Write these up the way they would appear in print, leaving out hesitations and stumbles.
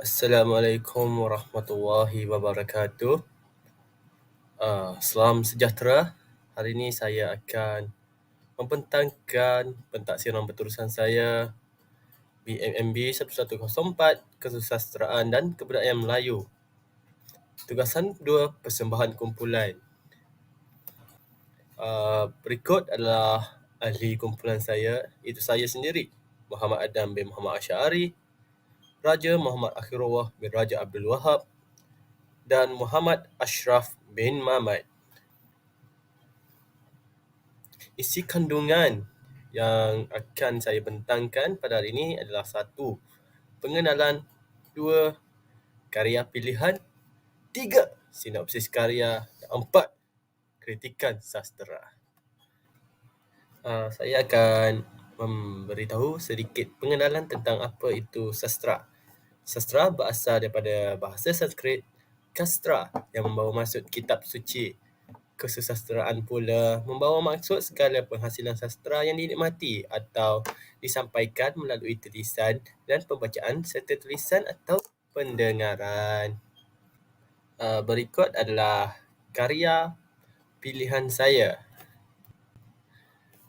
Assalamualaikum warahmatullahi wabarakatuh. Salam sejahtera. Hari ini saya akan membentangkan pentaksiran berterusan saya BMMB 1104 Kesusasteraan dan Kebudayaan Melayu. Tugasan 2 persembahan kumpulan. Berikut adalah ahli kumpulan saya, iaitu saya sendiri, Muhammad Adam bin Muhammad Asy'ari, Raja Muhammad Akhirullah bin Raja Abdul Wahab, dan Muhammad Ashraf bin Mahmud. Isi kandungan yang akan saya bentangkan pada hari ini adalah 1. Pengenalan. 2. Karya pilihan. 3. Sinopsis karya. 4. Kritikan sastera. Saya akan memberitahu sedikit pengenalan tentang apa itu sastera. Sastera berasal daripada bahasa Sanskrit kastra yang membawa maksud kitab suci. Kesusasteraan pula membawa maksud segala penghasilan sastera yang dinikmati atau disampaikan melalui tulisan dan pembacaan serta tulisan atau pendengaran. Berikut adalah karya pilihan saya.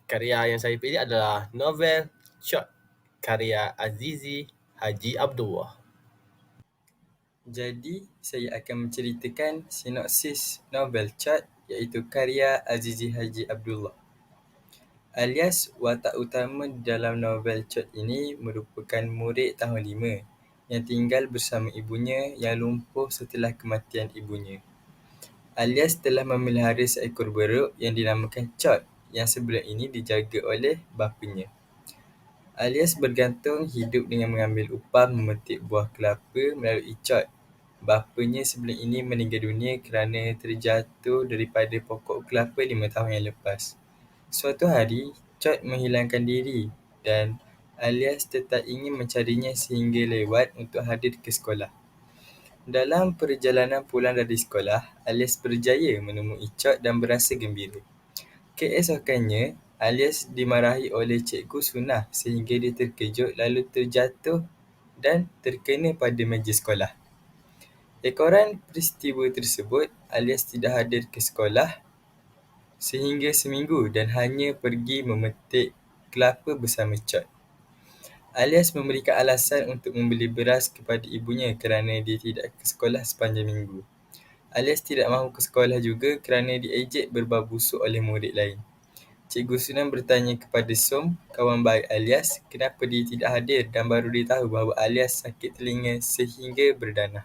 Karya yang saya pilih adalah novel short karya Azizi Haji Abdullah. Jadi, saya akan menceritakan sinopsis novel Cat iaitu karya Azizi Haji Abdullah. Alias watak utama dalam novel Cat ini merupakan murid tahun 5 yang tinggal bersama ibunya yang lumpuh setelah kematian ibunya. Alias telah memelihara seekor beruk yang dinamakan Cat yang sebelum ini dijaga oleh bapanya. Alias bergantung hidup dengan mengambil upah memetik buah kelapa melalui Cat. Bapanya sebelum ini meninggal dunia kerana terjatuh daripada pokok kelapa 5 tahun yang lepas. Suatu hari, Cat menghilangkan diri dan Alias tetap ingin mencarinya sehingga lewat untuk hadir ke sekolah. Dalam perjalanan pulang dari sekolah, Alias berjaya menemui Cat dan berasa gembira. Keesokannya, Alias dimarahi oleh Cikgu Sunah sehingga dia terkejut lalu terjatuh dan terkena pada meja sekolah. Ekoran peristiwa tersebut, Alias tidak hadir ke sekolah sehingga seminggu dan hanya pergi memetik kelapa bersama Cat. Alias memberikan alasan untuk membeli beras kepada ibunya kerana dia tidak ke sekolah sepanjang minggu. Alias tidak mahu ke sekolah juga kerana diejek berbau busuk oleh murid lain. Cikgu Sunan bertanya kepada Som, kawan baik Alias, kenapa dia tidak hadir dan baru dia tahu bahawa Alias sakit telinga sehingga berdanah.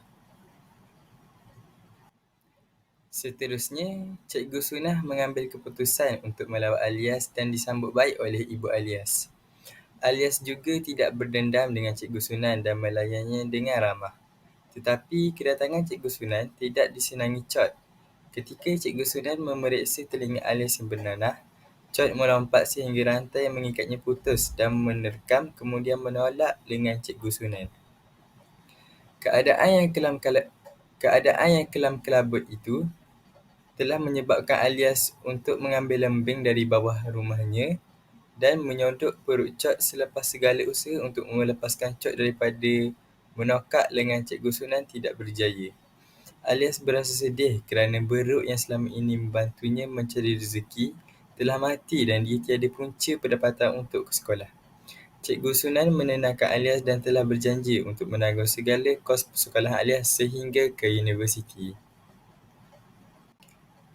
Seterusnya, Cikgu Sunah mengambil keputusan untuk melawat Alias dan disambut baik oleh ibu Alias. Alias juga tidak berdendam dengan Cikgu Sunan dan melayannya dengan ramah. Tetapi kedatangan Cikgu Sunan tidak disenangi Cat. Ketika Cikgu Sunan memeriksa telinga Alias yang bernanah, Cat melompat sehingga rantai yang mengikatnya putus dan menerkam kemudian menolak lengan Cikgu Sunan. Keadaan yang kelam-kelabut itu telah menyebabkan Alias untuk mengambil lembing dari bawah rumahnya dan menyodok perut Cat selepas segala usaha untuk melepaskan Cat daripada menokak lengan Cikgu Sunan tidak berjaya. Alias berasa sedih kerana beruk yang selama ini membantunya mencari rezeki telah mati dan dia tiada punca pendapatan untuk ke sekolah. Cikgu Sunan menenangkan Alias dan telah berjanji untuk menanggung segala kos persekolahan Alias sehingga ke universiti.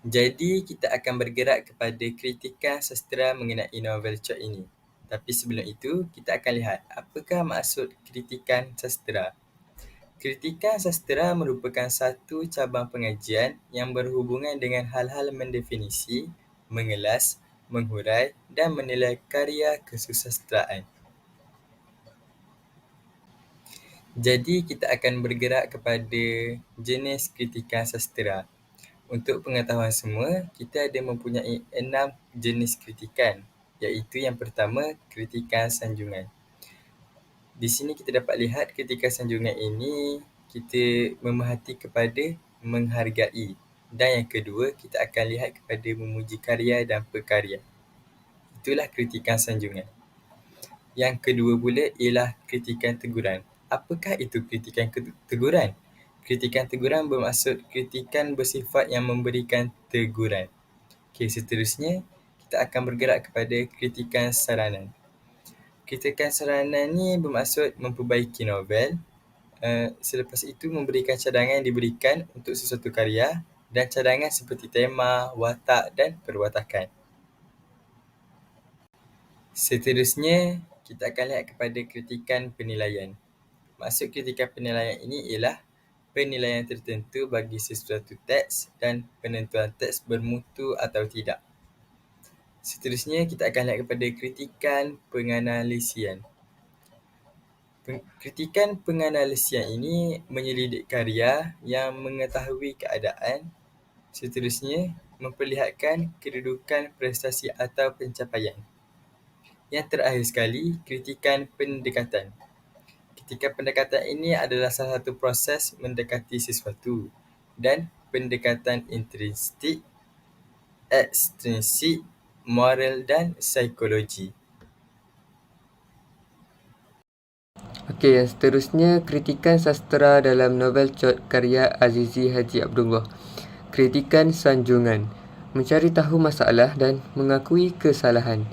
Jadi, kita akan bergerak kepada kritikan sastera mengenai novel Cat ini. Tapi sebelum itu, kita akan lihat apakah maksud kritikan sastera. Kritikan sastera merupakan satu cabang pengajian yang berhubungan dengan hal-hal mendefinisi, mengelas, menghurai dan menilai karya kesusasteraan. Jadi, kita akan bergerak kepada jenis kritikan sastera. Untuk pengetahuan semua, kita ada mempunyai 6 jenis kritikan, iaitu yang pertama, kritikan sanjungan. Di sini kita dapat lihat kritikan sanjungan ini, kita memerhati kepada menghargai. Dan yang kedua, kita akan lihat kepada memuji karya dan pekarya. Itulah kritikan sanjungan. Yang kedua pula ialah kritikan teguran. apakah itu kritikan teguran? Kritikan teguran bermaksud kritikan bersifat yang memberikan teguran. Okey, seterusnya kita akan bergerak kepada kritikan saranan. Kritikan saranan ni bermaksud memperbaiki novel. Selepas itu memberikan cadangan yang diberikan untuk sesuatu karya dan cadangan seperti tema, watak dan perwatakan. Seterusnya, kita akan lihat kepada kritikan penilaian. Maksud kritikan penilaian ini ialah penilaian tertentu bagi sesuatu teks dan penentuan teks bermutu atau tidak. Seterusnya, kita akan lihat kepada kritikan penganalisian. Kritikan penganalisian ini menyelidik karya yang mengetahui keadaan. Seterusnya, memperlihatkan kedudukan prestasi atau pencapaian. Yang terakhir sekali, kritikan pendekatan. Kritikan pendekatan ini adalah salah satu proses mendekati sesuatu dan pendekatan intrinsik, ekstrinsik, moral dan psikologi. Okey, yang seterusnya kritikan sastera dalam novel Cot karya Azizi Haji Abdullah. Kritikan sanjungan, mencari tahu masalah dan mengakui kesalahan.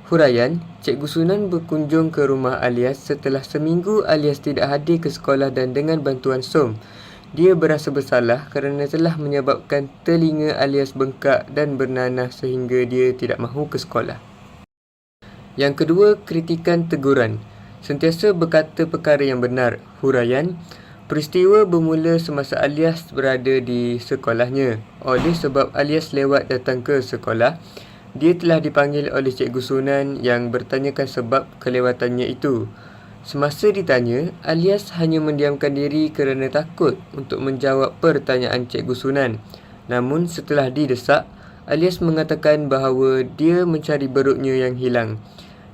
Huraian, Cikgu Sunan berkunjung ke rumah Alias setelah seminggu Alias tidak hadir ke sekolah dan dengan bantuan Som, dia berasa bersalah kerana telah menyebabkan telinga Alias bengkak dan bernanah sehingga dia tidak mahu ke sekolah. Yang kedua, kritikan teguran. Sentiasa berkata perkara yang benar. Huraian, peristiwa bermula semasa Alias berada di sekolahnya. Oleh sebab Alias lewat datang ke sekolah, dia telah dipanggil oleh Cikgu Sunan yang bertanyakan sebab kelewatannya itu. Semasa ditanya, Alias hanya mendiamkan diri kerana takut untuk menjawab pertanyaan Cikgu Sunan. Namun setelah didesak, Alias mengatakan bahawa dia mencari beruknya yang hilang.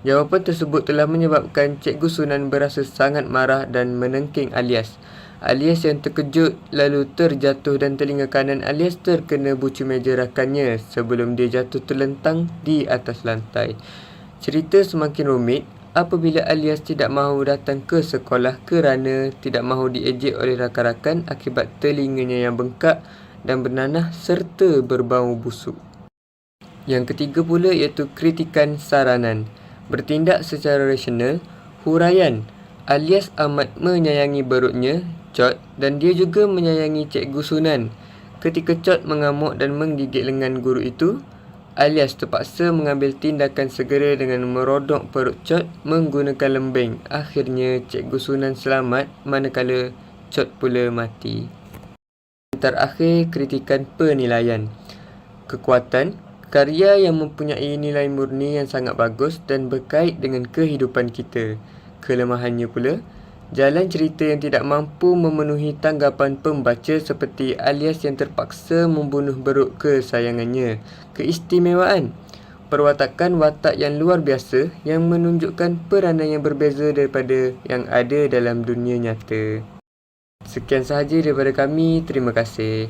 Jawapan tersebut telah menyebabkan Cikgu Sunan berasa sangat marah dan menengking Alias. Alias yang terkejut lalu terjatuh dan telinga kanan Alias terkena bucu meja rakannya sebelum dia jatuh terlentang di atas lantai. Cerita semakin rumit apabila Alias tidak mahu datang ke sekolah kerana tidak mahu diejek oleh rakan-rakan akibat telinganya yang bengkak dan bernanah serta berbau busuk. Yang ketiga pula iaitu kritikan saranan. Bertindak secara rasional, huraian, Alias amat menyayangi beruknya, Cot, dan dia juga menyayangi Cikgu Sunan. Ketika Cot mengamuk dan menggigit lengan guru itu, Alias terpaksa mengambil tindakan segera dengan merodok perut Cot menggunakan lembing. Akhirnya Cikgu Sunan selamat manakala Cot pula mati. Terakhir, kritikan penilaian. Kekuatan, karya yang mempunyai nilai murni yang sangat bagus dan berkait dengan kehidupan kita. Kelemahannya pula, jalan cerita yang tidak mampu memenuhi tanggapan pembaca seperti Alias yang terpaksa membunuh beruk kesayangannya. Keistimewaan, perwatakan watak yang luar biasa yang menunjukkan peranan yang berbeza daripada yang ada dalam dunia nyata. Sekian sahaja daripada kami. Terima kasih.